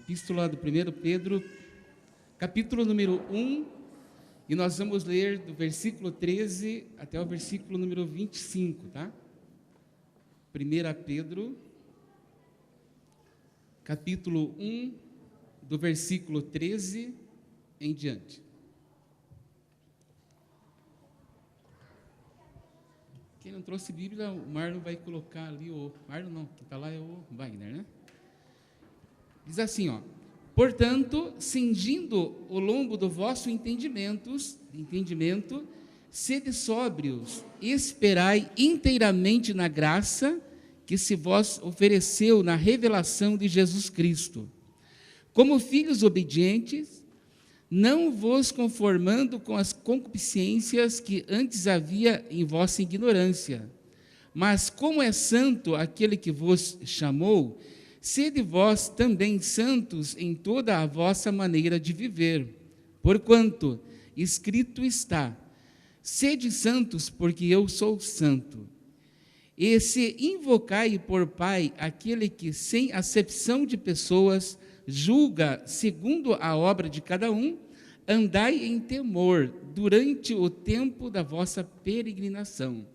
Epístola do 1 Pedro, capítulo número 1, e nós vamos ler do versículo 13 até o versículo número 25, tá? 1 Pedro, capítulo 1, do versículo 13 em diante. Quem não trouxe Bíblia, o Marlon vai colocar ali, Marlon não, quem está lá é o Wagner, né? Diz assim, ó: portanto, cingindo o lombo do vosso entendimento, sede sóbrios, esperai inteiramente na graça que se vos ofereceu na revelação de Jesus Cristo. Como filhos obedientes, não vos conformando com as concupiscências que antes havia em vossa ignorância, mas como é santo aquele que vos chamou, sede vós também santos em toda a vossa maneira de viver, porquanto escrito está: sede santos, porque eu sou santo. E se invocai por Pai aquele que, sem acepção de pessoas, julga segundo a obra de cada um, andai em temor durante o tempo da vossa peregrinação,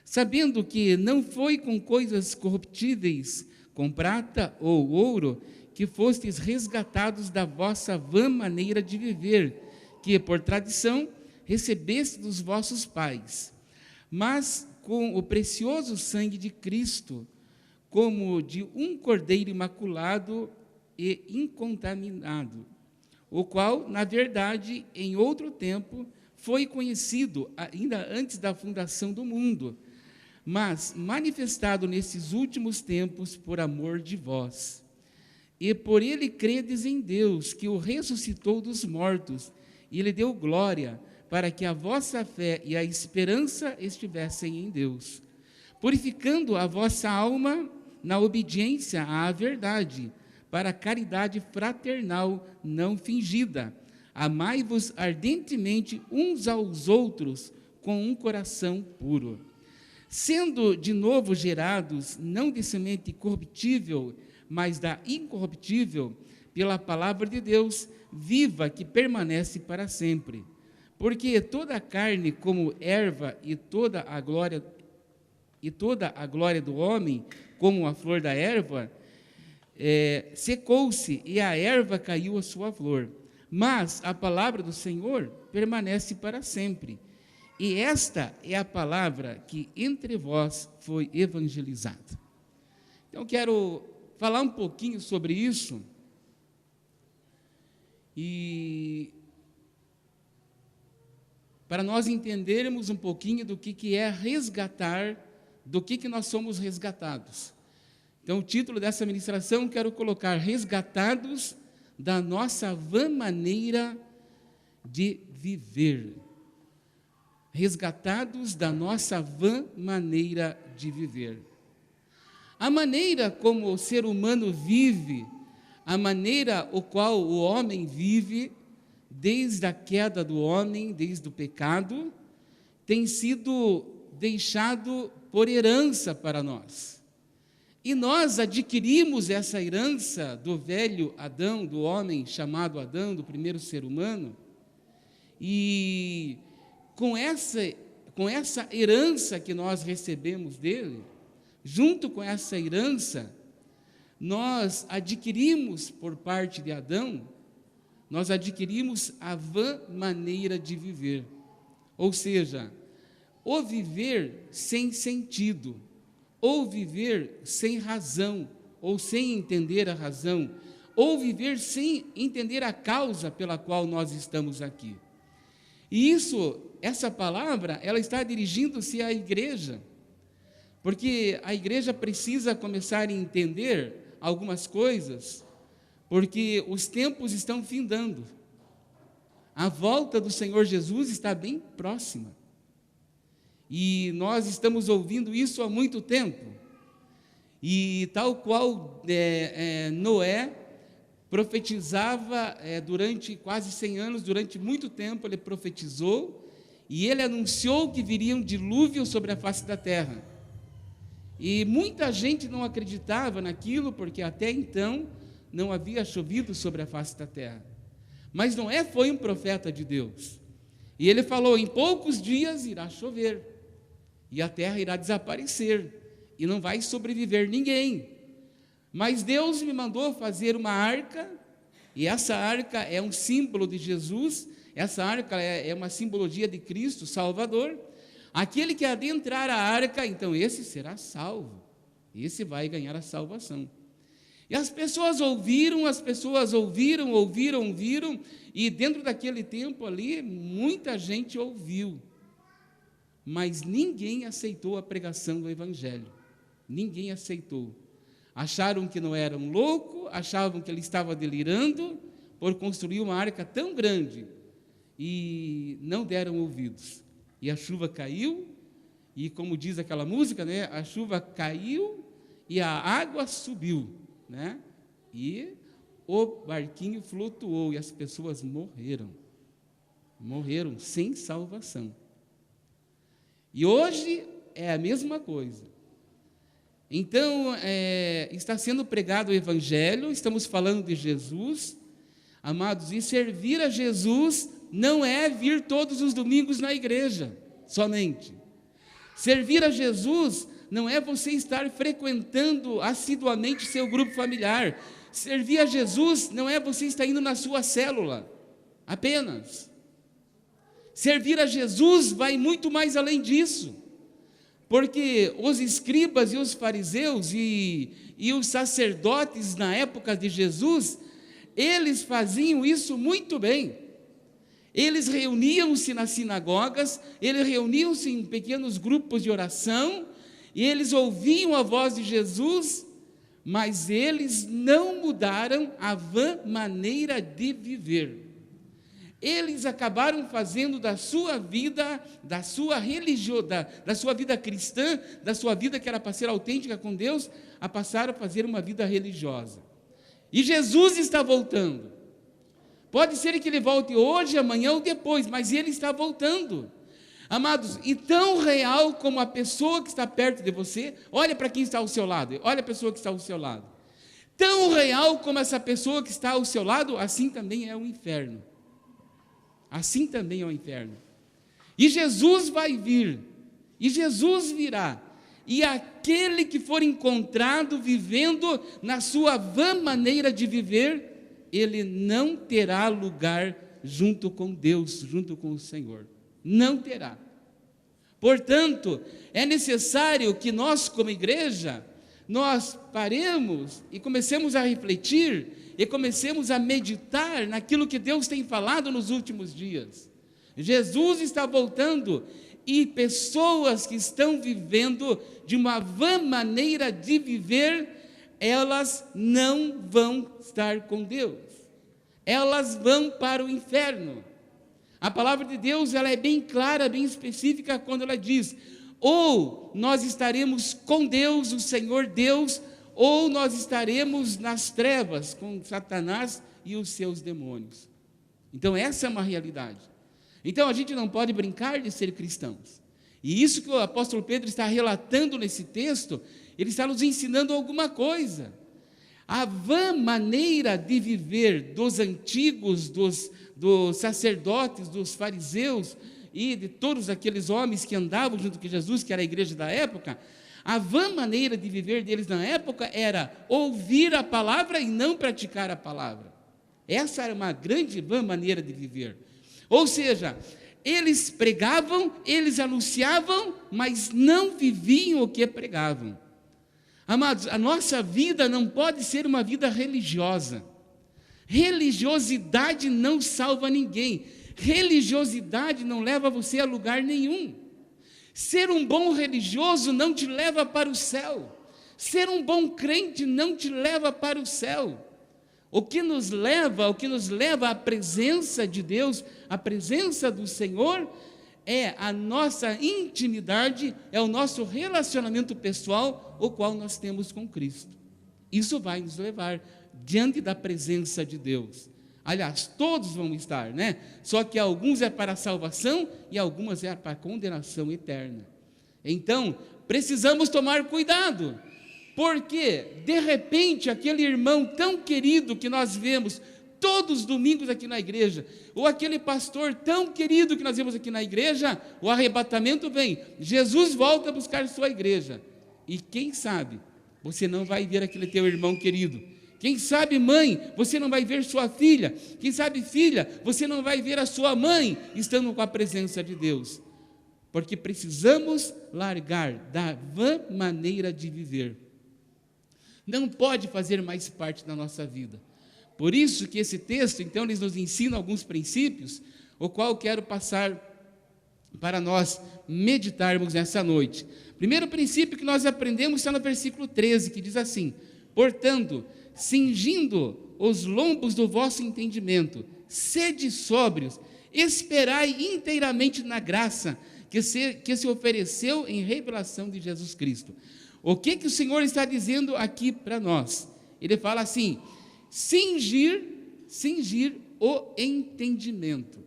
sabendo que não foi com coisas corruptíveis, com prata ou ouro, que fostes resgatados da vossa vã maneira de viver, que por tradição recebeste dos vossos pais, mas com o precioso sangue de Cristo, como de um cordeiro imaculado e incontaminado, o qual, na verdade, em outro tempo, foi conhecido ainda antes da fundação do mundo, mas manifestado nesses últimos tempos por amor de vós. E por ele credes em Deus, que o ressuscitou dos mortos, e lhe deu glória, para que a vossa fé e a esperança estivessem em Deus, purificando a vossa alma na obediência à verdade, para a caridade fraternal não fingida. Amai-vos ardentemente uns aos outros com um coração puro, sendo de novo gerados, não de semente corruptível, mas da incorruptível, pela palavra de Deus, viva, que permanece para sempre. Porque toda a carne como erva, e toda a glória do homem como a flor da erva, secou-se, e a erva caiu a sua flor. Mas a palavra do Senhor permanece para sempre. E esta é a palavra que entre vós foi evangelizada. Então, quero falar um pouquinho sobre isso, e para nós entendermos um pouquinho do que é resgatar, do que nós somos resgatados. Então, o título dessa ministração, quero colocar: resgatados da nossa vã maneira de viver. Resgatados da nossa vã maneira de viver. A maneira como o ser humano vive, a maneira o qual o homem vive, desde a queda do homem, desde o pecado, tem sido deixado por herança para nós. E nós adquirimos essa herança do velho Adão, do homem chamado Adão, do primeiro ser humano, e com essa herança que nós recebemos dele, junto com essa herança, nós adquirimos por parte de Adão, nós adquirimos a vã maneira de viver, ou seja, o viver sem sentido, ou viver sem razão, ou sem entender a razão, ou viver sem entender a causa pela qual nós estamos aqui. E essa palavra, ela está dirigindo-se à igreja, porque a igreja precisa começar a entender algumas coisas, porque os tempos estão findando, a volta do Senhor Jesus está bem próxima, e nós estamos ouvindo isso há muito tempo, e tal qual Noé profetizava durante quase 100 anos, durante muito tempo ele profetizou, e ele anunciou que viria um dilúvio sobre a face da terra, e muita gente não acreditava naquilo, porque até então não havia chovido sobre a face da terra. Mas Noé foi um profeta de Deus. E ele falou: em poucos dias irá chover, e a terra irá desaparecer, e não vai sobreviver ninguém. Mas Deus me mandou fazer uma arca, e essa arca é um símbolo de Jesus, essa arca é uma simbologia de Cristo, Salvador. Aquele que adentrar a arca, então esse será salvo, esse vai ganhar a salvação. E as pessoas ouviram, e dentro daquele tempo ali, muita gente ouviu, mas ninguém aceitou a pregação do Evangelho, ninguém aceitou. Acharam que não era um louco, achavam que ele estava delirando por construir uma arca tão grande, e não deram ouvidos. E a chuva caiu, e como diz aquela música, né, a chuva caiu e a água subiu, né? E o barquinho flutuou e as pessoas morreram sem salvação. E hoje é a mesma coisa. Então, está sendo pregado o Evangelho, estamos falando de Jesus, amados, e servir a Jesus não é vir todos os domingos na igreja, somente. Servir a Jesus não é você estar frequentando assiduamente seu grupo familiar. Servir a Jesus não é você estar indo na sua célula, apenas. Servir a Jesus vai muito mais além disso, porque os escribas e os fariseus e os sacerdotes na época de Jesus, eles faziam isso muito bem. Eles reuniam-se nas sinagogas, eles reuniam-se em pequenos grupos de oração, e eles ouviam a voz de Jesus, mas eles não mudaram a vã maneira de viver. Eles acabaram fazendo da sua vida, da sua vida cristã, da sua vida que era para ser autêntica com Deus, a passar a fazer uma vida religiosa. E Jesus está voltando. Pode ser que ele volte hoje, amanhã ou depois, mas ele está voltando. Amados, e tão real como a pessoa que está perto de você, olha para quem está ao seu lado, olha a pessoa que está ao seu lado. Tão real como essa pessoa que está ao seu lado, assim também é o inferno. Assim também é o inferno. E Jesus vai vir, e Jesus virá, e aquele que for encontrado vivendo na sua vã maneira de viver, ele não terá lugar junto com Deus, junto com o Senhor. Não terá. Portanto, é necessário que nós, como igreja, nós paremos e comecemos a refletir e comecemos a meditar naquilo que Deus tem falado nos últimos dias. Jesus está voltando e pessoas que estão vivendo de uma vã maneira de viver, elas não vão estar com Deus. Elas vão para o inferno. A palavra de Deus, ela é bem clara, bem específica quando ela diz: ou nós estaremos com Deus, o Senhor Deus, ou nós estaremos nas trevas com Satanás e os seus demônios. Então essa é uma realidade. Então a gente não pode brincar de ser cristãos. E isso que o apóstolo Pedro está relatando nesse texto, ele está nos ensinando alguma coisa. A vã maneira de viver dos antigos, dos sacerdotes, dos fariseus e de todos aqueles homens que andavam junto com Jesus, que era a igreja da época, a vã maneira de viver deles na época era ouvir a palavra e não praticar a palavra. Essa era uma grande vã maneira de viver. Ou seja, eles pregavam, eles anunciavam, mas não viviam o que pregavam. Amados, a nossa vida não pode ser uma vida religiosa. Religiosidade não salva ninguém. Religiosidade não leva você a lugar nenhum. Ser um bom religioso não te leva para o céu. Ser um bom crente não te leva para o céu. O que nos leva à presença de Deus, à presença do Senhor, é a nossa intimidade, é o nosso relacionamento pessoal, o qual nós temos com Cristo. Isso vai nos levar diante da presença de Deus. Aliás, todos vão estar, né? Só que alguns é para a salvação e algumas é para a condenação eterna. Então, precisamos tomar cuidado, Porque, de repente, aquele irmão tão querido que nós vemos todos os domingos aqui na igreja, ou aquele pastor tão querido que nós vemos aqui na igreja, o arrebatamento vem, Jesus volta a buscar sua igreja, e quem sabe, você não vai ver aquele teu irmão querido. Quem sabe, mãe, você não vai ver sua filha. Quem sabe, filha, você não vai ver a sua mãe estando com a presença de Deus. Porque precisamos largar da vã maneira de viver. Não pode fazer mais parte da nossa vida. Por isso que esse texto, então, eles nos ensina alguns princípios, o qual eu quero passar para nós meditarmos nessa noite. Primeiro princípio que nós aprendemos está no versículo 13, que diz assim: portanto, cingindo os lombos do vosso entendimento, sede sóbrios, esperai inteiramente na graça que se ofereceu em revelação de Jesus Cristo. O que o Senhor está dizendo aqui para nós? Ele fala assim: cingir o entendimento.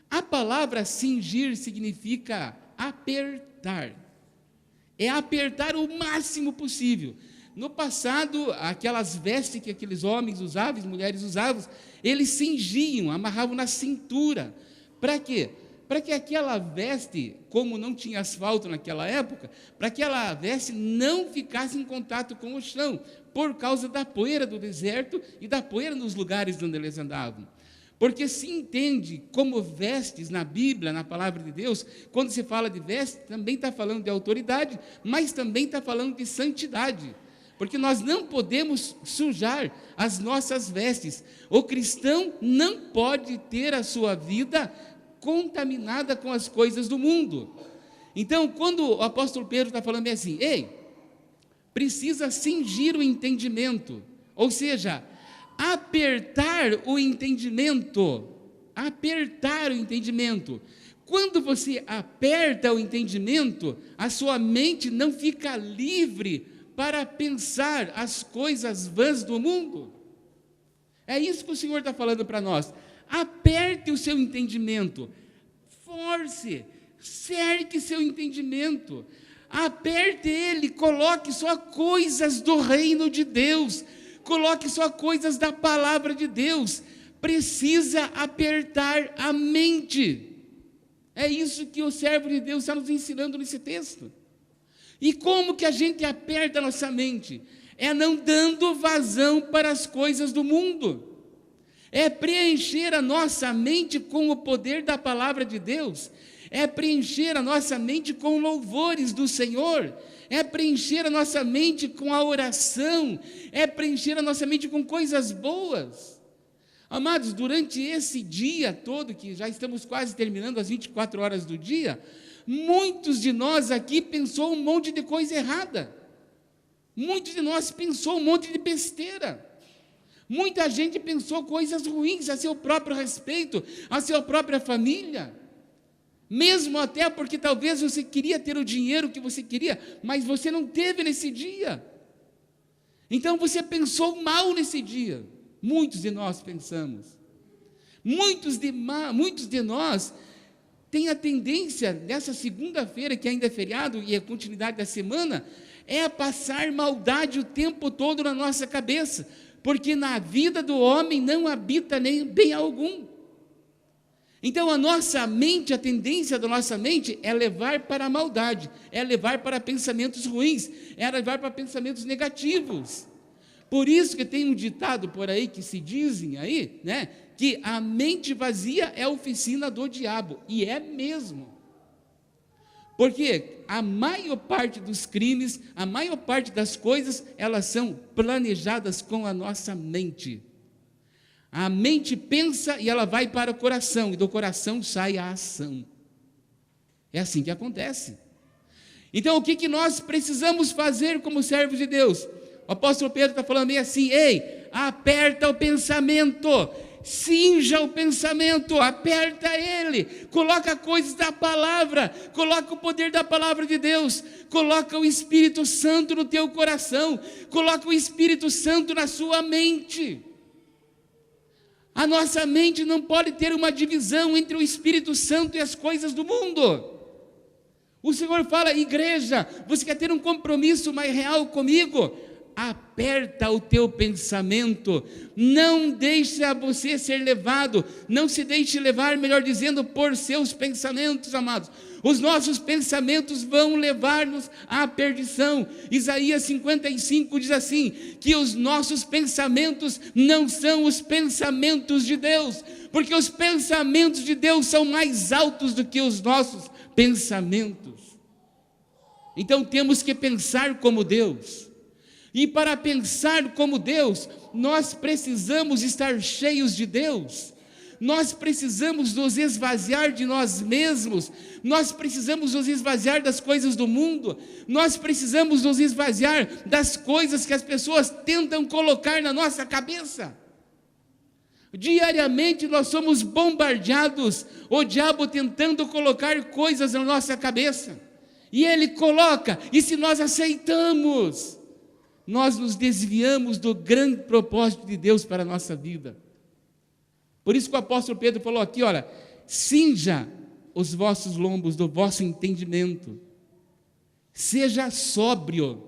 A palavra cingir significa apertar. É apertar o máximo possível. No passado, aquelas vestes que aqueles homens usavam, as mulheres usavam, eles cingiam, amarravam na cintura. Para quê? Para que aquela veste, como não tinha asfalto naquela época, para que aquela veste não ficasse em contato com o chão, por causa da poeira do deserto e da poeira nos lugares onde eles andavam. Porque se entende como vestes na Bíblia, na palavra de Deus, quando se fala de veste, também está falando de autoridade, mas também está falando de santidade. Porque nós não podemos sujar as nossas vestes. O cristão não pode ter a sua vida contaminada com as coisas do mundo. Então, quando o apóstolo Pedro está falando assim, ei, precisa cingir o entendimento, ou seja, apertar o entendimento. Quando você aperta o entendimento, a sua mente não fica livre para pensar as coisas vãs do mundo. É isso que o Senhor está falando para nós. Aperte o seu entendimento, force, cerque seu entendimento, aperte ele, coloque só coisas do reino de Deus, coloque só coisas da palavra de Deus. Precisa apertar a mente. É isso que o servo de Deus está nos ensinando nesse texto. E como que a gente aperta a nossa mente? É não dando vazão para as coisas do mundo. É preencher a nossa mente com o poder da palavra de Deus. É preencher a nossa mente com louvores do Senhor. É preencher a nossa mente com a oração. É preencher a nossa mente com coisas boas. Amados, durante esse dia todo, que já estamos quase terminando as 24 horas do dia, muitos de nós aqui pensou um monte de coisa errada. Muitos de nós pensou um monte de besteira. Muita gente pensou coisas ruins a seu próprio respeito, a sua própria família. Mesmo até porque talvez você queria ter o dinheiro que você queria, mas você não teve nesse dia. Então você pensou mal nesse dia. Muitos de nós pensamos. Muitos de nós têm a tendência, nessa segunda-feira, que ainda é feriado e é a continuidade da semana, é a passar maldade o tempo todo na nossa cabeça, porque na vida do homem não habita nem bem algum. Então a nossa mente, a tendência da nossa mente é levar para a maldade, é levar para pensamentos ruins, é levar para pensamentos negativos. Por isso que tem um ditado por aí que se dizem aí, né, que a mente vazia é a oficina do diabo, e é mesmo. Porque a maior parte dos crimes, a maior parte das coisas, elas são planejadas com a nossa mente. A mente pensa e ela vai para o coração, e do coração sai a ação. É assim que acontece. Então, o que nós precisamos fazer como servos de Deus? O apóstolo Pedro está falando meio assim, ei, aperta o pensamento, cinja o pensamento, aperta ele, coloca coisas da palavra, coloca o poder da palavra de Deus, coloca o Espírito Santo no teu coração, coloca o Espírito Santo na sua mente. A nossa mente não pode ter uma divisão entre o Espírito Santo e as coisas do mundo. O Senhor fala, igreja, você quer ter um compromisso mais real comigo? aperta o teu pensamento, não deixe você ser levado, não se deixe levar, melhor dizendo, por seus pensamentos, amados. Os nossos pensamentos vão levar-nos à perdição. Isaías 55 diz assim, que os nossos pensamentos não são os pensamentos de Deus, porque os pensamentos de Deus são mais altos do que os nossos pensamentos. Então temos que pensar como Deus. E para pensar como Deus, nós precisamos estar cheios de Deus. Nós precisamos nos esvaziar de nós mesmos. Nós precisamos nos esvaziar das coisas do mundo. Nós precisamos nos esvaziar das coisas que as pessoas tentam colocar na nossa cabeça. Diariamente nós somos bombardeados, o diabo tentando colocar coisas na nossa cabeça. E ele coloca, e se nós aceitamos, nós nos desviamos do grande propósito de Deus para a nossa vida. Por isso que o apóstolo Pedro falou aqui, olha, cinja os vossos lombos do vosso entendimento, seja sóbrio.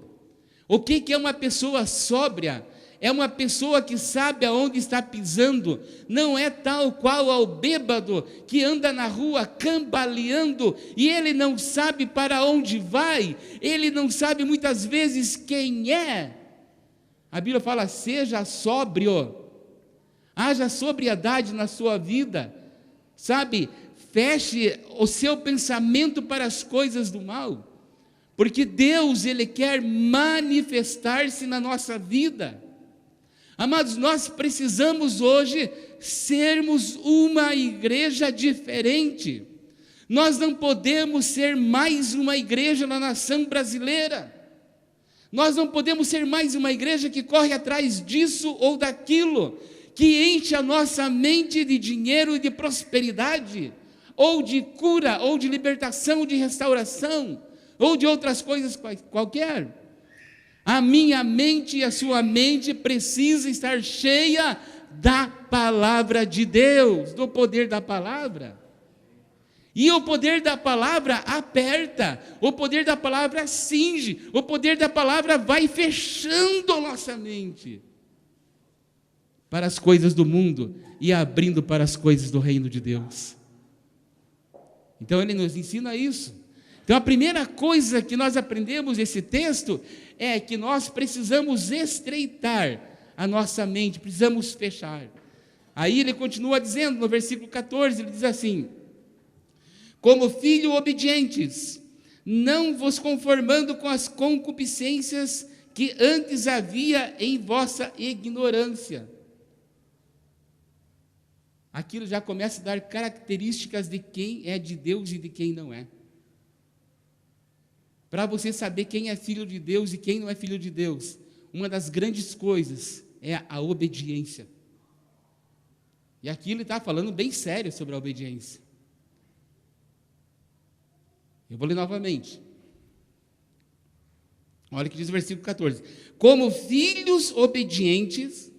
O que é uma pessoa sóbria? É uma pessoa que sabe aonde está pisando, não é tal qual ao bêbado que anda na rua cambaleando e ele não sabe para onde vai, ele não sabe muitas vezes quem é. A Bíblia fala, seja sóbrio, haja sobriedade na sua vida, sabe? Feche o seu pensamento para as coisas do mal, porque Deus, Ele quer manifestar-se na nossa vida. Amados, nós precisamos hoje sermos uma igreja diferente. Nós não podemos ser mais uma igreja na nação brasileira. Nós não podemos ser mais uma igreja que corre atrás disso ou daquilo, que enche a nossa mente de dinheiro e de prosperidade, ou de cura, ou de libertação, ou de restauração, ou de outras coisas qualquer. A minha mente e a sua mente precisa estar cheia da palavra de Deus, do poder da palavra. E o poder da palavra aperta, o poder da palavra cinge, o poder da palavra vai fechando a nossa mente para as coisas do mundo e abrindo para as coisas do reino de Deus. Então ele nos ensina isso. Então a primeira coisa que nós aprendemos nesse texto é que nós precisamos estreitar a nossa mente, precisamos fechar. Aí ele continua dizendo no versículo 14, ele diz assim, como filhos obedientes, não vos conformando com as concupiscências que antes havia em vossa ignorância. Aquilo já começa a dar características de quem é de Deus e de quem não é. Para você saber quem é filho de Deus e quem não é filho de Deus, uma das grandes coisas é a obediência. E aqui ele está falando bem sério sobre a obediência. Eu vou ler novamente. Olha o que diz o versículo 14. Como filhos obedientes,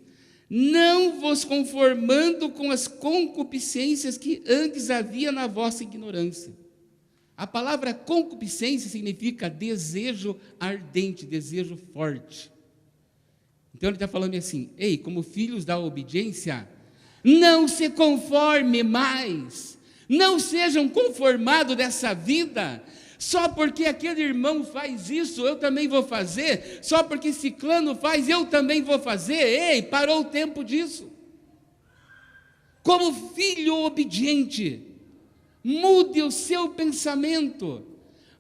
não vos conformando com as concupiscências que antes havia na vossa ignorância. A palavra concupiscência significa desejo ardente, desejo forte. Então ele está falando assim, ei, como filhos da obediência, não se conforme mais, não sejam conformados dessa vida, só porque aquele irmão faz isso, eu também vou fazer, só porque ciclano faz, eu também vou fazer. Ei, parou o tempo disso. Como filho obediente, mude o seu pensamento,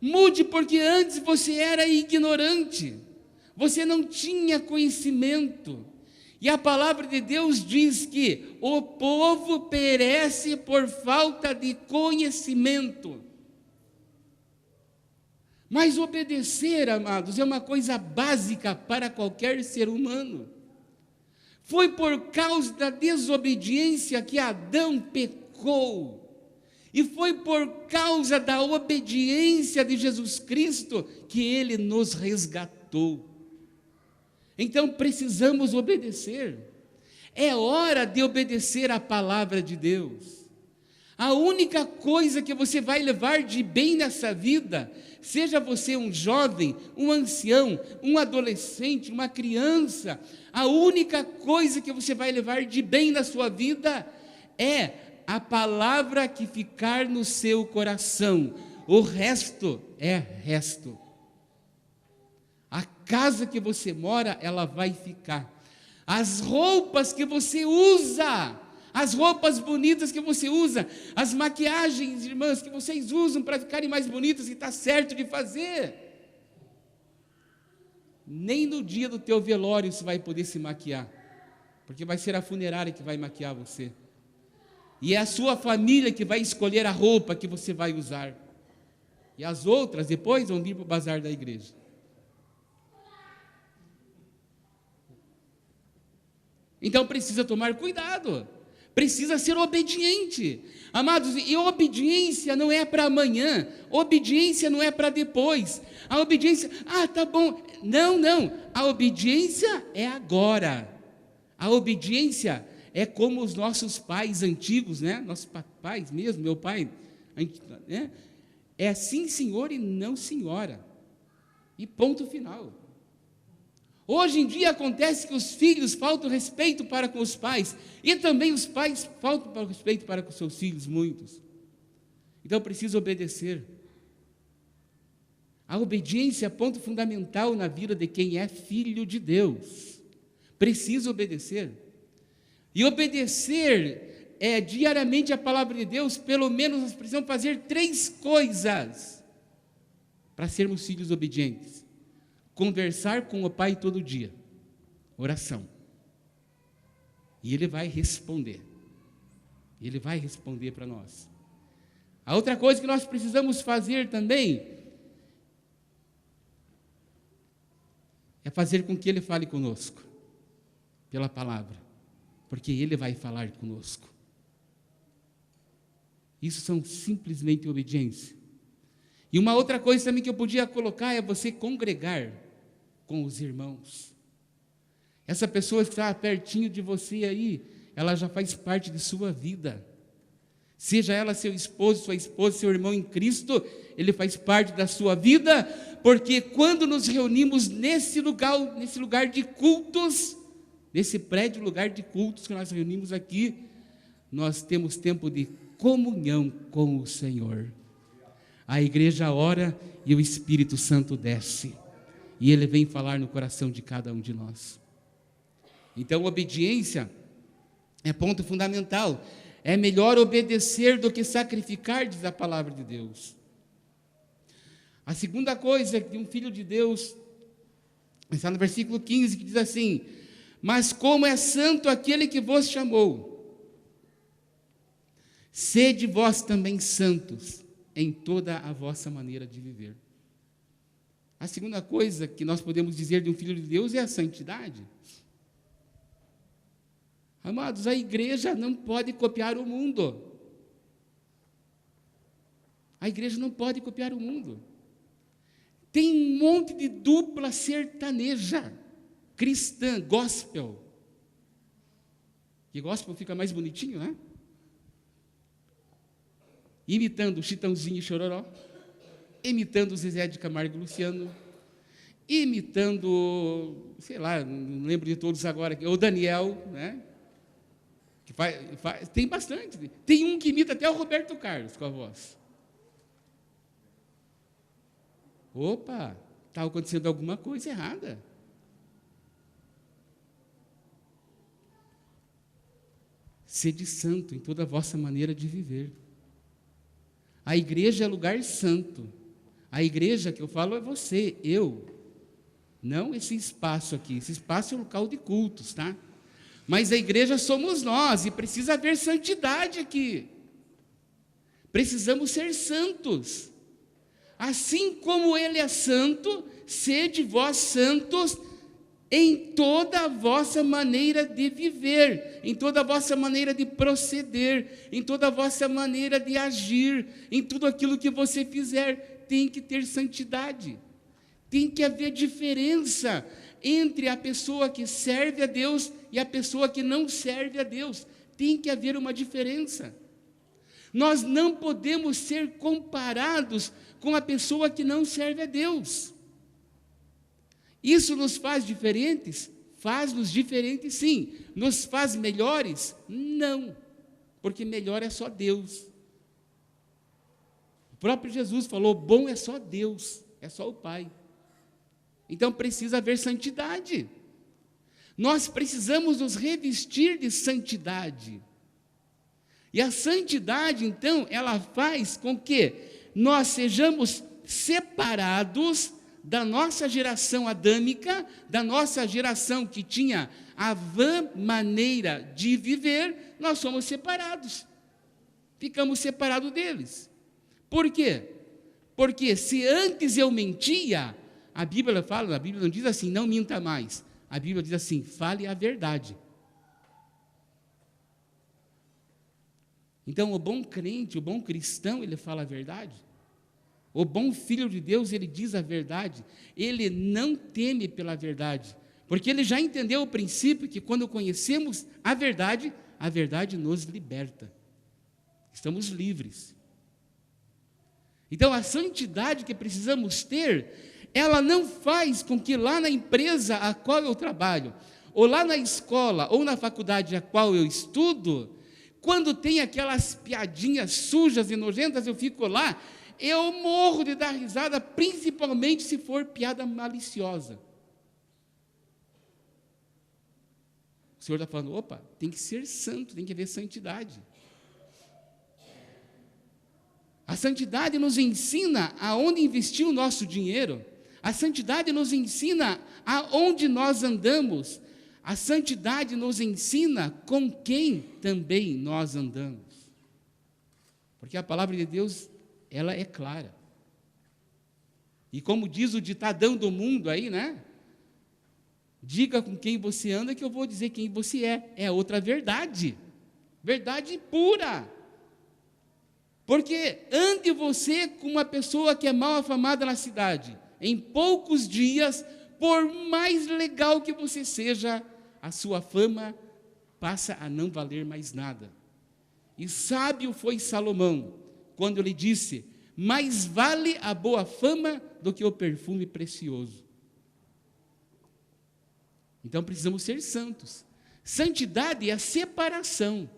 mude, porque antes você era ignorante, você não tinha conhecimento, e a palavra de Deus diz que o povo perece por falta de conhecimento. Mas obedecer, amados, é uma coisa básica para qualquer ser humano. Foi por causa da desobediência que Adão pecou. E foi por causa da obediência de Jesus Cristo que Ele nos resgatou. Então precisamos obedecer. É hora de obedecer a palavra de Deus. A única coisa que você vai levar de bem nessa vida, seja você um jovem, um ancião, um adolescente, uma criança, a única coisa que você vai levar de bem na sua vida é a palavra que ficar no seu coração. O resto é resto. A casa que você mora, ela vai ficar. As roupas que você usa, as roupas bonitas que você usa, as maquiagens, irmãs, que vocês usam para ficarem mais bonitas, e está certo de fazer. Nem no dia do teu velório você vai poder se maquiar, porque vai ser a funerária que vai maquiar você. E é a sua família que vai escolher a roupa que você vai usar. E as outras depois vão vir para o bazar da igreja. Então precisa tomar cuidado. Precisa ser obediente. Amados, e obediência não é para amanhã. Obediência não é para depois. A obediência, tá bom. Não. A obediência é agora. A obediência é como os nossos pais antigos, né? Nossos pais mesmo, meu pai, né? É sim, senhor, e não, senhora. E ponto final. Hoje em dia acontece que os filhos faltam respeito para com os pais, e também os pais faltam respeito para com seus filhos, muitos. Então precisa obedecer. A obediência é ponto fundamental na vida de quem é filho de Deus. Precisa obedecer. E obedecer diariamente a palavra de Deus, pelo menos nós precisamos fazer 3 coisas para sermos filhos obedientes. Conversar com o Pai todo dia, oração, e Ele vai responder, para nós. A outra coisa que nós precisamos fazer também, é fazer com que Ele fale conosco, pela palavra, porque Ele vai falar conosco. Isso são simplesmente obediência. E uma outra coisa também que eu podia colocar é você congregar com os irmãos. Essa pessoa que está pertinho de você aí, ela já faz parte de sua vida. Seja ela seu esposo, sua esposa, seu irmão em Cristo, ele faz parte da sua vida, porque quando nos reunimos nesse lugar de cultos, nesse prédio, lugar de cultos que nós reunimos aqui, nós temos tempo de comunhão com o Senhor. A igreja ora e o Espírito Santo desce. E Ele vem falar no coração de cada um de nós. Então, obediência é ponto fundamental. É melhor obedecer do que sacrificar, diz a palavra de Deus. A segunda coisa é que um filho de Deus, está no versículo 15, que diz assim: mas como é santo aquele que vos chamou, sede vós também santos em toda a vossa maneira de viver. A segunda coisa que nós podemos dizer de um filho de Deus é a santidade. Amados, a igreja não pode copiar o mundo. A igreja não pode copiar o mundo. Tem um monte de dupla sertaneja, cristã, gospel. Que gospel fica mais bonitinho, né? Imitando o Chitãozinho e Chororó, imitando o Zezé de Camargo e Luciano, imitando, sei lá, não lembro de todos agora, o Daniel, né? Que tem bastante. Tem um que imita até o Roberto Carlos com a voz. Opa, está acontecendo alguma coisa errada. Sede santo em toda a vossa maneira de viver. A igreja é lugar santo. A igreja que eu falo é você, eu. Não esse espaço aqui. Esse espaço é um local de cultos, tá? Mas a igreja somos nós e precisa haver santidade aqui. Precisamos ser santos. Assim como Ele é santo, sede vós santos em toda a vossa maneira de viver, em toda a vossa maneira de proceder, em toda a vossa maneira de agir, em tudo aquilo que você fizer, tem que ter santidade. Tem que haver diferença entre a pessoa que serve a Deus e a pessoa que não serve a Deus. Tem que haver uma diferença. Nós não podemos ser comparados com a pessoa que não serve a Deus. Isso nos faz diferentes? Faz-nos diferentes, sim. Nos faz melhores? Não, porque melhor é só Deus. O próprio Jesus falou, bom é só Deus, é só o Pai. Então precisa haver santidade. Nós precisamos nos revestir de santidade. E a santidade, então, ela faz com que nós sejamos separados da nossa geração adâmica, da nossa geração que tinha a vã maneira de viver, nós somos separados. Ficamos separados deles. Por quê? Porque se antes eu mentia, a Bíblia fala, a Bíblia não diz assim, não minta mais. A Bíblia diz assim, fale a verdade. Então, o bom crente, o bom cristão, ele fala a verdade. O bom filho de Deus, ele diz a verdade. Ele não teme pela verdade, porque ele já entendeu o princípio que quando conhecemos a verdade nos liberta. Estamos livres. Então, a santidade que precisamos ter, ela não faz com que lá na empresa a qual eu trabalho, ou lá na escola, ou na faculdade a qual eu estudo, quando tem aquelas piadinhas sujas e nojentas, eu fico lá, eu morro de dar risada, principalmente se for piada maliciosa. O Senhor está falando, opa, tem que ser santo, tem que haver santidade. A santidade nos ensina aonde investir o nosso dinheiro. A santidade nos ensina aonde nós andamos. A santidade nos ensina com quem também nós andamos. Porque a palavra de Deus, ela é clara. E como diz o ditadão do mundo aí, né? Diga com quem você anda que eu vou dizer quem você é. É outra verdade. Verdade pura. Porque ande você com uma pessoa que é mal afamada na cidade, em poucos dias, por mais legal que você seja, a sua fama passa a não valer mais nada. E sábio foi Salomão, quando ele disse, mais vale a boa fama do que o perfume precioso. Então precisamos ser santos. Santidade é a separação.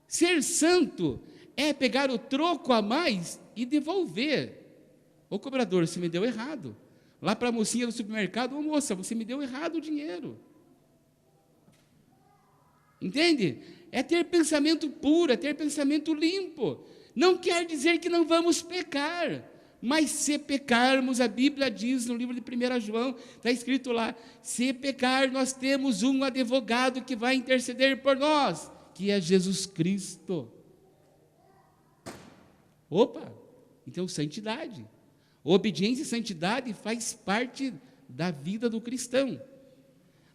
Ser santo é pegar o troco a mais e devolver. Ô cobrador, você me deu errado. Lá para a mocinha do supermercado, ô moça, você me deu errado o dinheiro. Entende? É ter pensamento puro, é ter pensamento limpo. Não quer dizer que não vamos pecar, mas se pecarmos, a Bíblia diz no livro de 1 João, está escrito lá, se pecar, nós temos um advogado que vai interceder por nós, que é Jesus Cristo. Opa, então santidade. Obediência e santidade faz parte da vida do cristão.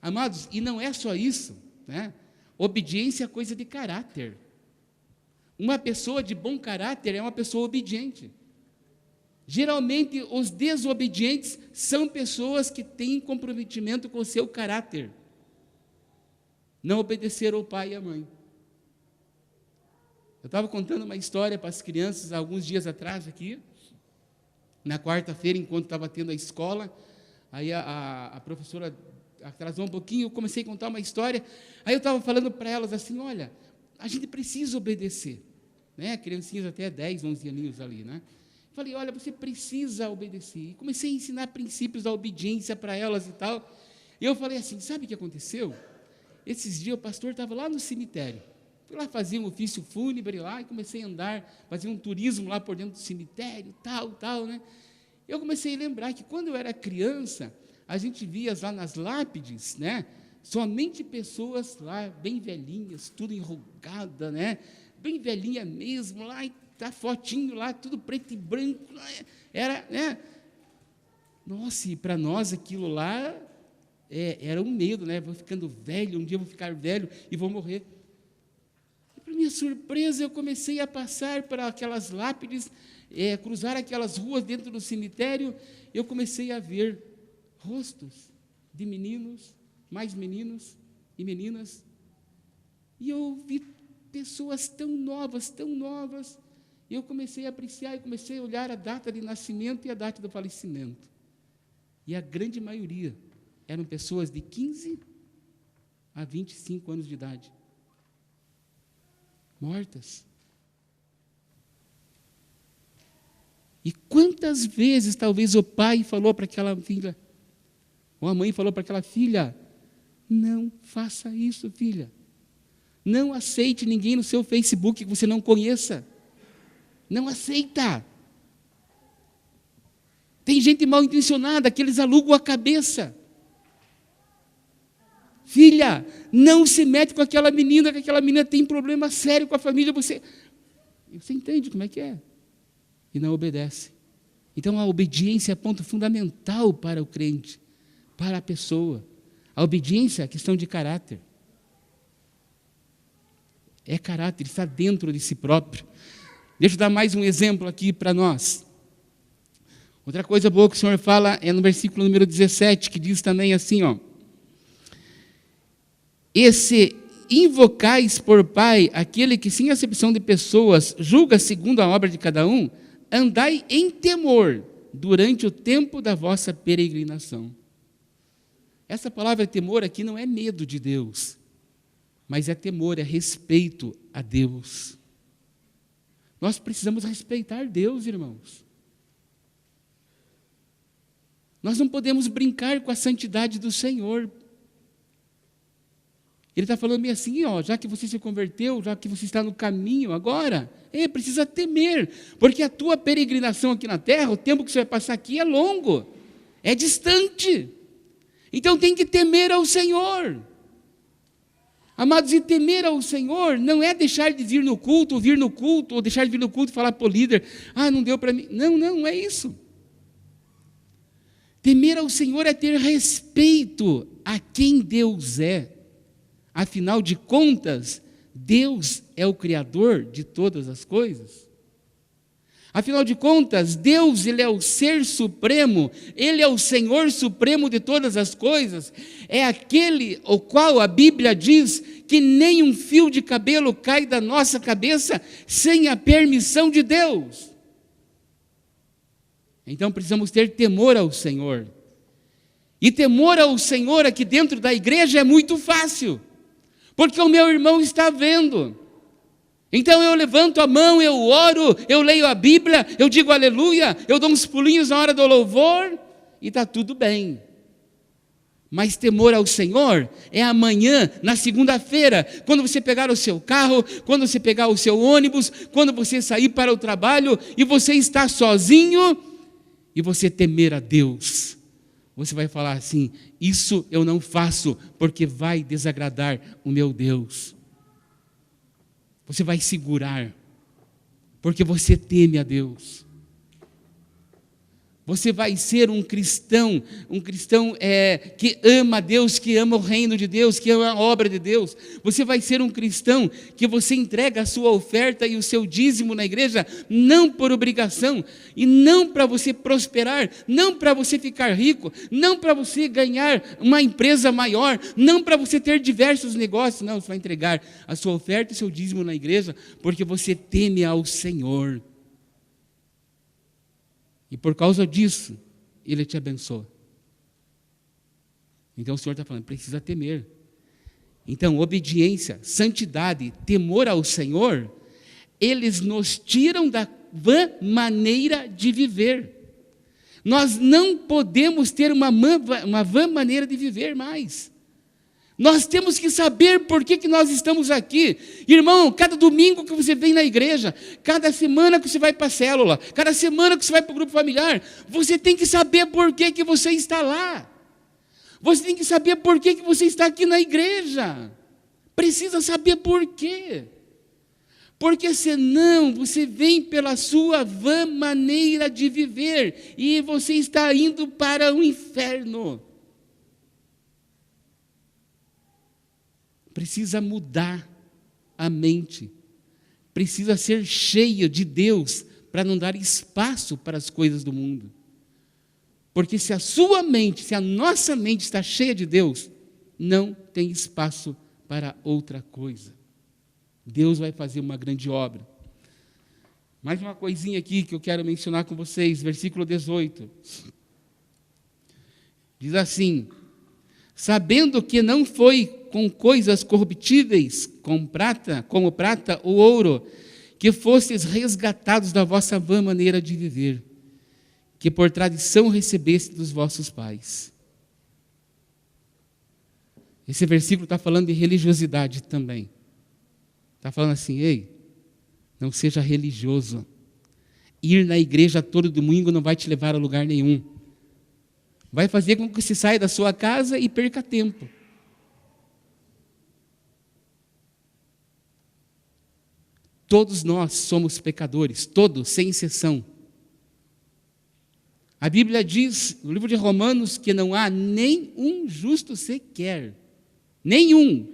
Amados, e não é só isso, né? Obediência é coisa de caráter. Uma pessoa de bom caráter é uma pessoa obediente. Geralmente, os desobedientes são pessoas que têm comprometimento com o seu caráter. Não obedeceram ao pai e à mãe. Eu estava contando uma história para as crianças alguns dias atrás aqui, na quarta-feira, enquanto estava tendo a escola, aí a professora atrasou um pouquinho, eu comecei a contar uma história, aí eu estava falando para elas assim, olha, a gente precisa obedecer, né? Criancinhas até 10, 11 aninhos ali, né? Falei, olha, você precisa obedecer, e comecei a ensinar princípios da obediência para elas e tal, e eu falei assim, sabe o que aconteceu? Esses dias o pastor estava lá no cemitério, fui lá fazer um ofício fúnebre lá e comecei a andar, fazer um turismo lá por dentro do cemitério, tal, né? Eu comecei a lembrar que quando eu era criança, a gente via lá nas lápides, né? Somente pessoas lá bem velhinhas, tudo enrugada, né? Bem velhinha mesmo, lá e tá fotinho lá, tudo preto e branco, era, né? Nossa, e para nós aquilo lá era um medo, né? Vou ficando velho, um dia eu vou ficar velho e vou morrer. Para minha surpresa, eu comecei a passar para aquelas lápides, cruzar aquelas ruas dentro do cemitério, eu comecei a ver rostos de meninos, mais meninos e meninas, e eu vi pessoas tão novas, tão novas. E eu comecei a apreciar e comecei a olhar a data de nascimento e a data do falecimento. E a grande maioria eram pessoas de 15 a 25 anos de idade. Mortas. E quantas vezes talvez o pai falou para aquela filha, ou a mãe falou para aquela filha, não faça isso, filha. Não aceite ninguém no seu Facebook que você não conheça. Não aceita. Tem gente mal intencionada que eles alugam a cabeça. Filha, não se mete com aquela menina, que aquela menina tem problema sério com a família. Você entende como é que é? E não obedece. Então a obediência é ponto fundamental para o crente, para a pessoa. A obediência é questão de caráter. É caráter, está dentro de si próprio. Deixa eu dar mais um exemplo aqui para nós. Outra coisa boa que o Senhor fala é no versículo número 17, que diz também assim, ó. E se invocais por Pai aquele que, sem acepção de pessoas, julga segundo a obra de cada um, andai em temor durante o tempo da vossa peregrinação. Essa palavra temor aqui não é medo de Deus, mas é temor, é respeito a Deus. Nós precisamos respeitar Deus, irmãos. Nós não podemos brincar com a santidade do Senhor. Ele está falando meio assim, ó, já que você se converteu, já que você está no caminho agora, precisa temer, porque a tua peregrinação aqui na terra, o tempo que você vai passar aqui é longo, é distante. Então tem que temer ao Senhor. Amados, e temer ao Senhor não é deixar de vir no culto, ou deixar de vir no culto e falar para o líder, não deu para mim. Não é isso. Temer ao Senhor é ter respeito a quem Deus é. Afinal de contas, Deus é o Criador de todas as coisas. Afinal de contas, Deus, Ele é o Ser Supremo, Ele é o Senhor Supremo de todas as coisas, é aquele o qual a Bíblia diz que nem um fio de cabelo cai da nossa cabeça sem a permissão de Deus. Então precisamos ter temor ao Senhor. E temor ao Senhor aqui dentro da igreja é muito fácil, porque o meu irmão está vendo. Então eu levanto a mão, eu oro, eu leio a Bíblia, eu digo aleluia, eu dou uns pulinhos na hora do louvor e está tudo bem. Mas temor ao Senhor é amanhã, na segunda-feira, quando você pegar o seu carro, quando você pegar o seu ônibus, quando você sair para o trabalho e você está sozinho e você temer a Deus. Você vai falar assim, isso eu não faço porque vai desagradar o meu Deus. Você vai segurar, porque você teme a Deus. Você vai ser um cristão que ama a Deus, que ama o reino de Deus, que ama a obra de Deus. Você vai ser um cristão que você entrega a sua oferta e o seu dízimo na igreja, não por obrigação, e não para você prosperar, não para você ficar rico, não para você ganhar uma empresa maior, não para você ter diversos negócios, não, você vai entregar a sua oferta e o seu dízimo na igreja, porque você teme ao Senhor. E por causa disso, Ele te abençoa. Então o Senhor está falando, precisa temer. Então, obediência, santidade, temor ao Senhor, eles nos tiram da vã maneira de viver. Nós não podemos ter uma vã maneira de viver mais. Nós temos que saber por que nós estamos aqui. Irmão, cada domingo que você vem na igreja, cada semana que você vai para a célula, cada semana que você vai para o grupo familiar, você tem que saber por que você está lá. Você tem que saber por que você está aqui na igreja. Precisa saber por quê. Porque senão você vem pela sua vã maneira de viver e você está indo para o inferno. Precisa mudar a mente, precisa ser cheio de Deus para não dar espaço para as coisas do mundo. Porque se a sua mente, se a nossa mente está cheia de Deus, não tem espaço para outra coisa. Deus vai fazer uma grande obra. Mais uma coisinha aqui que eu quero mencionar com vocês, versículo 18. Diz assim: sabendo que não foi com coisas corruptíveis, como prata ou ouro, que fostes resgatados da vossa vã maneira de viver, que por tradição recebeste dos vossos pais. Esse versículo está falando de religiosidade também. Está falando assim: ei, não seja religioso. Ir na igreja todo domingo não vai te levar a lugar nenhum. Vai fazer com que você saia da sua casa e perca tempo. Todos nós somos pecadores, todos, sem exceção. A Bíblia diz, no livro de Romanos, que não há nem um justo sequer. Nenhum.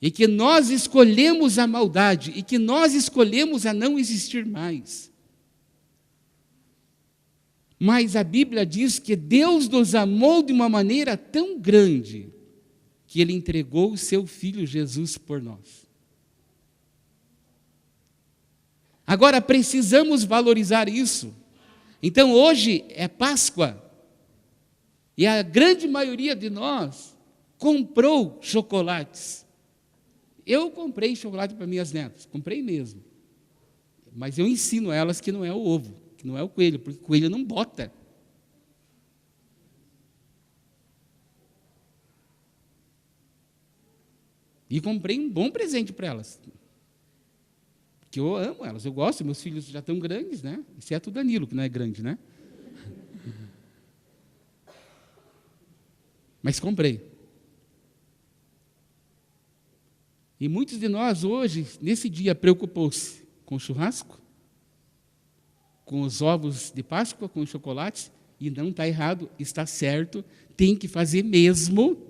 E que nós escolhemos a maldade, e que nós escolhemos a não existir mais. Mas a Bíblia diz que Deus nos amou de uma maneira tão grande, que Ele entregou o seu Filho Jesus por nós. Agora, precisamos valorizar isso. Então, hoje é Páscoa, e a grande maioria de nós comprou chocolates. Eu comprei chocolate para minhas netas, comprei mesmo. Mas eu ensino elas que não é o ovo, que não é o coelho, porque o coelho não bota. E comprei um bom presente para elas. Porque eu amo elas, eu gosto, meus filhos já estão grandes, né? Exceto o Danilo, que não é grande, né? Mas comprei. E muitos de nós hoje, nesse dia, preocupou-se com o churrasco, com os ovos de Páscoa, com os chocolates, e não está errado, está certo, tem que fazer mesmo.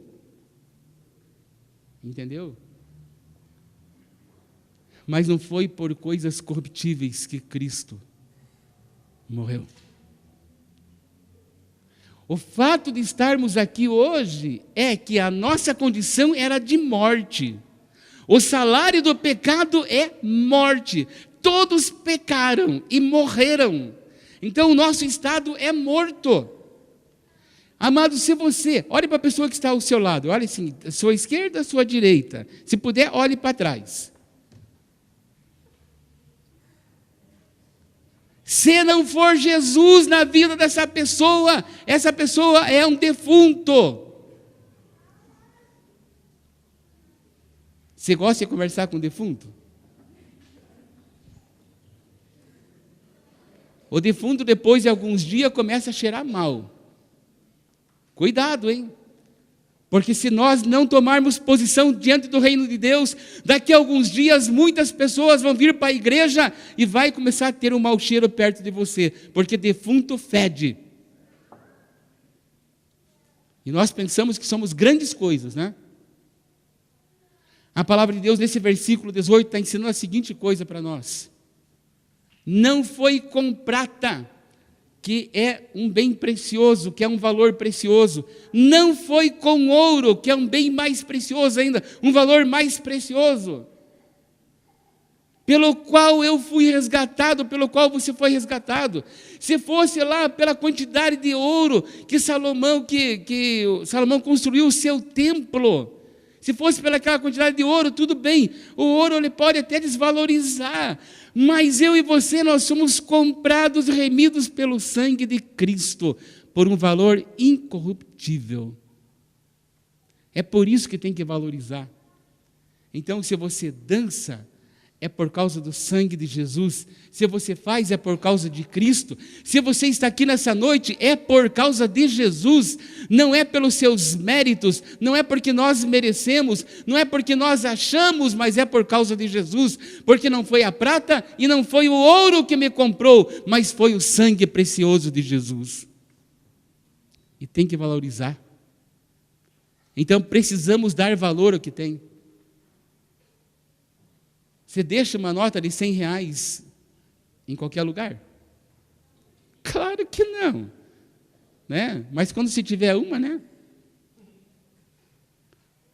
Entendeu? Mas não foi por coisas corruptíveis que Cristo morreu. O fato de estarmos aqui hoje é que a nossa condição era de morte. O salário do pecado é morte. Todos pecaram e morreram. Então o nosso estado é morto. Amado, se você, olhe para a pessoa que está ao seu lado, olhe assim, à sua esquerda, à sua direita. Se puder, olhe para trás. Se não for Jesus na vida dessa pessoa, essa pessoa é um defunto. Você gosta de conversar com o defunto? O defunto, depois de alguns dias, começa a cheirar mal. Cuidado, hein? Porque se nós não tomarmos posição diante do reino de Deus, daqui a alguns dias muitas pessoas vão vir para a igreja e vai começar a ter um mau cheiro perto de você, porque defunto fede. E nós pensamos que somos grandes coisas, né? A palavra de Deus, nesse versículo 18, está ensinando a seguinte coisa para nós: não foi com prata, que é um bem precioso, que é um valor precioso, não foi com ouro, que é um bem mais precioso ainda, um valor mais precioso, pelo qual eu fui resgatado, pelo qual você foi resgatado. Se fosse lá pela quantidade de ouro que Salomão construiu o seu templo, se fosse pelaquela quantidade de ouro, tudo bem, o ouro ele pode até desvalorizar, mas eu e você, nós somos comprados, remidos pelo sangue de Cristo, por um valor incorruptível. É por isso que tem que valorizar. Então, se você dança, é por causa do sangue de Jesus. Se você faz, é por causa de Cristo. Se você está aqui nessa noite, é por causa de Jesus. Não é pelos seus méritos, não é porque nós merecemos, não é porque nós achamos, mas é por causa de Jesus. Porque não foi a prata e não foi o ouro que me comprou, mas foi o sangue precioso de Jesus. E tem que valorizar. Então precisamos dar valor ao que tem. Você deixa uma nota de R$100 em qualquer lugar? Claro que não, né? Mas quando se tiver uma, né?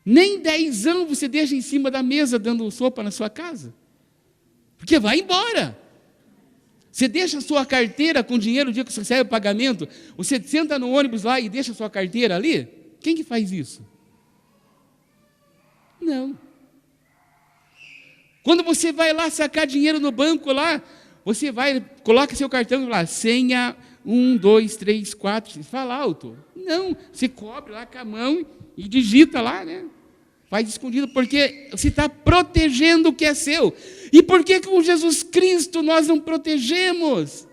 Nem 10 você deixa em cima da mesa dando sopa na sua casa. Porque vai embora. Você deixa a sua carteira com dinheiro no dia que você recebe o pagamento, você senta no ônibus lá e deixa a sua carteira ali? Quem que faz isso? Não. Quando você vai lá sacar dinheiro no banco lá, você vai, coloca seu cartão lá, senha 1, 2, 3, 4, fala alto. Não, você cobre lá com a mão e digita lá, né? Faz escondido, porque você está protegendo o que é seu. E por que com Jesus Cristo nós não protegemos?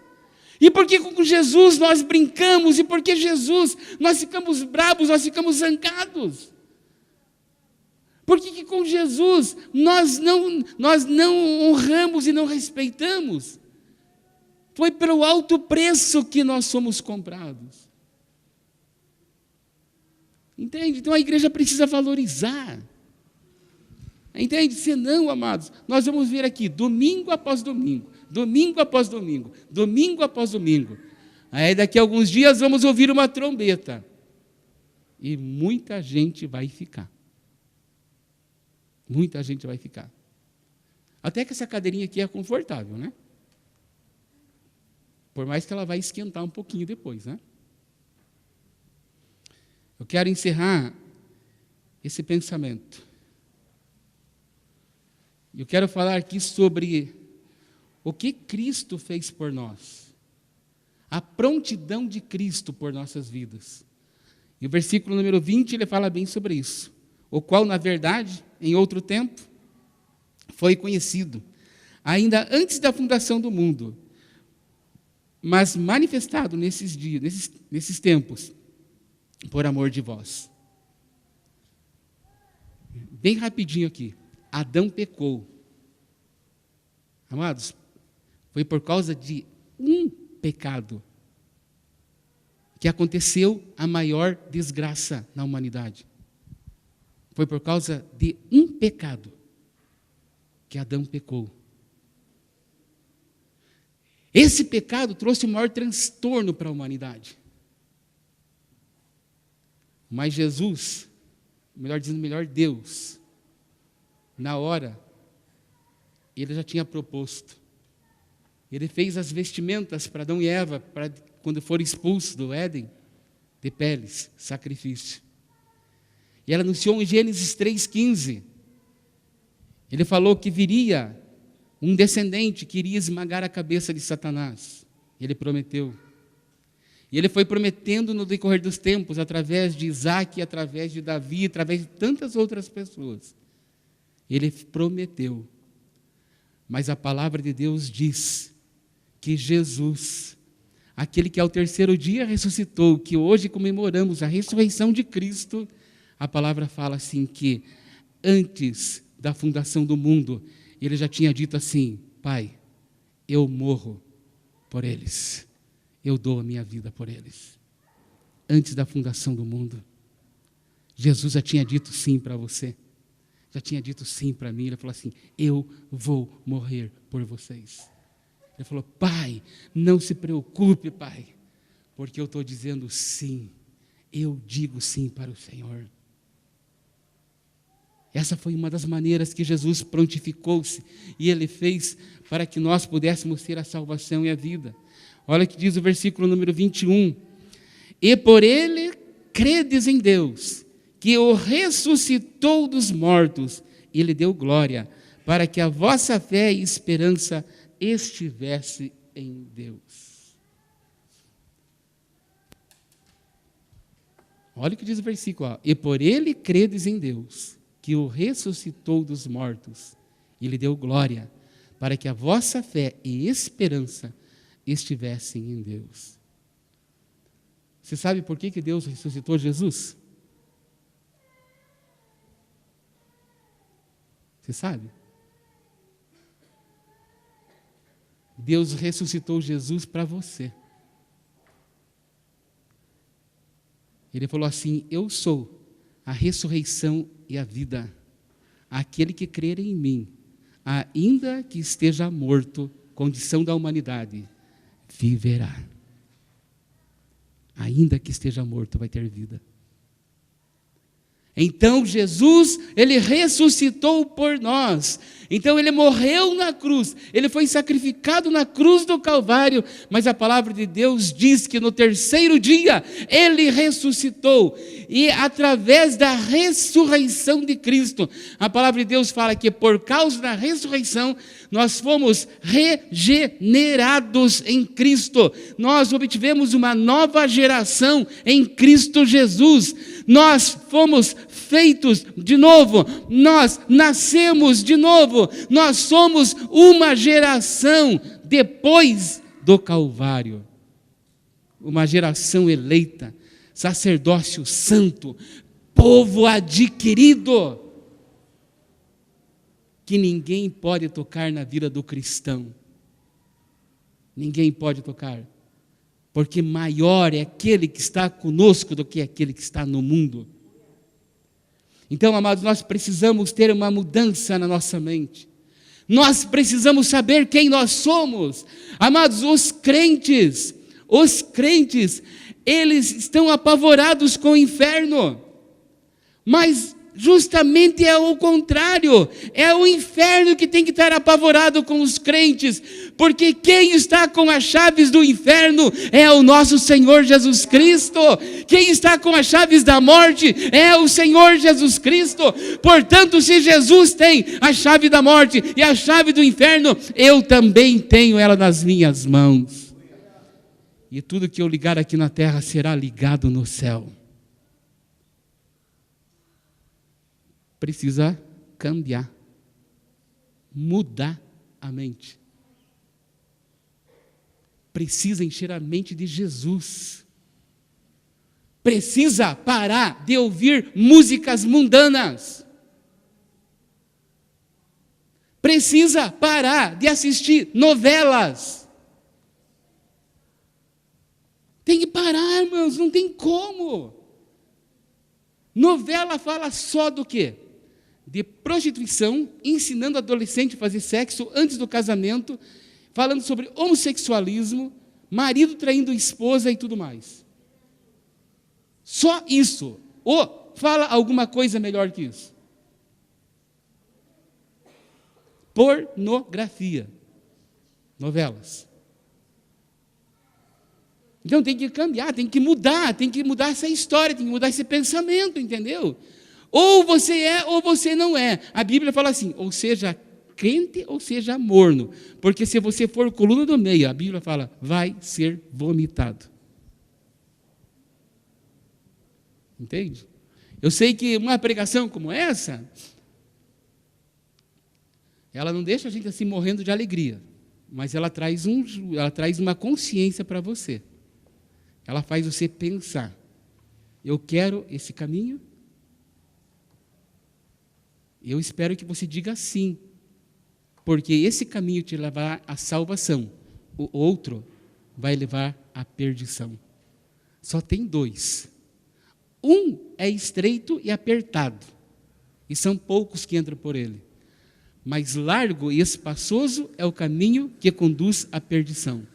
E por que com Jesus nós brincamos? E por que Jesus nós ficamos bravos, nós ficamos zangados? Por que com Jesus nós não honramos e não respeitamos? Foi pelo alto preço que nós somos comprados. Entende? Então a igreja precisa valorizar. Entende? Senão, amados, nós vamos ver aqui, domingo após domingo, domingo após domingo, domingo após domingo. Aí daqui a alguns dias vamos ouvir uma trombeta. E muita gente vai ficar. Muita gente vai ficar. Até que essa cadeirinha aqui é confortável, né? Por mais que ela vai esquentar um pouquinho depois, né? Eu quero encerrar esse pensamento. Eu quero falar aqui sobre o que Cristo fez por nós. A prontidão de Cristo por nossas vidas. E o versículo número 20, ele fala bem sobre isso. O qual, na verdade, em outro tempo, foi conhecido, ainda antes da fundação do mundo, mas manifestado nesses dias, nesses tempos, por amor de vós. Bem rapidinho aqui. Adão pecou. Amados, foi por causa de um pecado que aconteceu a maior desgraça na humanidade. Foi por causa de um pecado que Adão pecou. Esse pecado trouxe o maior transtorno para a humanidade. Mas Jesus, melhor Deus, na hora, ele já tinha proposto. Ele fez as vestimentas para Adão e Eva, para quando foram expulsos do Éden, de peles, sacrifício. E ela anunciou em Gênesis 3,15. Ele falou que viria um descendente que iria esmagar a cabeça de Satanás. Ele prometeu. E ele foi prometendo no decorrer dos tempos, através de Isaac, através de Davi, através de tantas outras pessoas. Ele prometeu. Mas a palavra de Deus diz que Jesus, aquele que ao terceiro dia ressuscitou, que hoje comemoramos a ressurreição de Cristo, a palavra fala assim que antes da fundação do mundo, ele já tinha dito assim: Pai, eu morro por eles, eu dou a minha vida por eles. Antes da fundação do mundo, Jesus já tinha dito sim para você, já tinha dito sim para mim. Ele falou assim: eu vou morrer por vocês. Ele falou: Pai, não se preocupe, Pai, porque eu estou dizendo sim, eu digo sim para o Senhor. Essa foi uma das maneiras que Jesus prontificou-se e Ele fez para que nós pudéssemos ter a salvação e a vida. Olha o que diz o versículo número 21. E por Ele credes em Deus, que o ressuscitou dos mortos e lhe deu glória, para que a vossa fé e esperança estivesse em Deus. Olha o que diz o versículo. E por Ele credes em Deus, que o ressuscitou dos mortos e lhe deu glória, para que a vossa fé e esperança estivessem em Deus. Você sabe por que Deus ressuscitou Jesus? Você sabe? Deus ressuscitou Jesus para você. Ele falou assim: eu sou a ressurreição e a vida. Aquele que crer em mim, ainda que esteja morto, condição da humanidade, viverá. Ainda que esteja morto, vai ter vida. Então Jesus, ele ressuscitou por nós. Então ele morreu na cruz, ele foi sacrificado na cruz do Calvário, mas a palavra de Deus diz que no terceiro dia ele ressuscitou, e através da ressurreição de Cristo, a palavra de Deus fala que por causa da ressurreição, nós fomos regenerados em Cristo, nós obtivemos uma nova geração em Cristo Jesus, nós fomos feitos de novo, nós nascemos de novo, nós somos uma geração depois do Calvário, uma geração eleita, sacerdócio santo, povo adquirido, que ninguém pode tocar na vida do cristão, ninguém pode tocar, porque maior é aquele que está conosco do que aquele que está no mundo. Então, amados, nós precisamos ter uma mudança na nossa mente. Nós precisamos saber quem nós somos. Amados, os crentes, eles estão apavorados com o inferno. Mas justamente é o contrário. É o inferno que tem que estar apavorado com os crentes. Porque quem está com as chaves do inferno é o nosso Senhor Jesus Cristo. Quem está com as chaves da morte é o Senhor Jesus Cristo. Portanto, se Jesus tem a chave da morte e a chave do inferno, eu também tenho ela nas minhas mãos. E tudo que eu ligar aqui na terra será ligado no céu. Precisa cambiar, mudar a mente. Precisa encher a mente de Jesus. Precisa parar de ouvir músicas mundanas. Precisa parar de assistir novelas. Tem que parar, irmãos, não tem como. Novela fala só do quê? De prostituição, ensinando adolescente a fazer sexo antes do casamento, falando sobre homossexualismo, marido traindo esposa e tudo mais. Só isso. Ou fala alguma coisa melhor que isso? Pornografia. Novelas. Então tem que cambiar, tem que mudar essa história, tem que mudar esse pensamento, entendeu? Ou você é ou você não é. A Bíblia fala assim, ou seja crente ou seja morno, porque se você for coluna do meio, a Bíblia fala, vai ser vomitado. Entende? Eu sei que uma pregação como essa, ela não deixa a gente assim morrendo de alegria, mas ela traz uma consciência para você. Ela faz você pensar, eu quero esse caminho? Eu espero que você diga sim, porque esse caminho te levará à salvação, o outro vai levar à perdição. Só tem dois. Um é estreito e apertado, e são poucos que entram por ele. Mas largo e espaçoso é o caminho que conduz à perdição.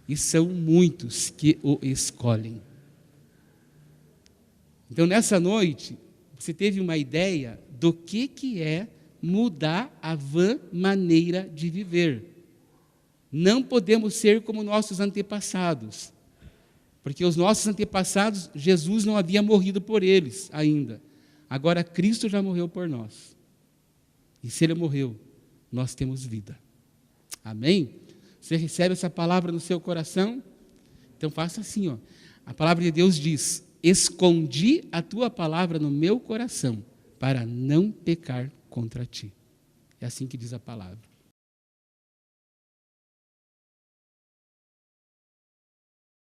E são muitos que o escolhem. Então, nessa noite, você teve uma ideia do que é mudar a vã maneira de viver. Não podemos ser como nossos antepassados, porque os nossos antepassados, Jesus não havia morrido por eles ainda. Agora, Cristo já morreu por nós. E se Ele morreu, nós temos vida. Amém? Você recebe essa palavra no seu coração? Então faça assim, ó. A palavra de Deus diz, escondi a tua palavra no meu coração, para não pecar contra ti. É assim que diz a palavra.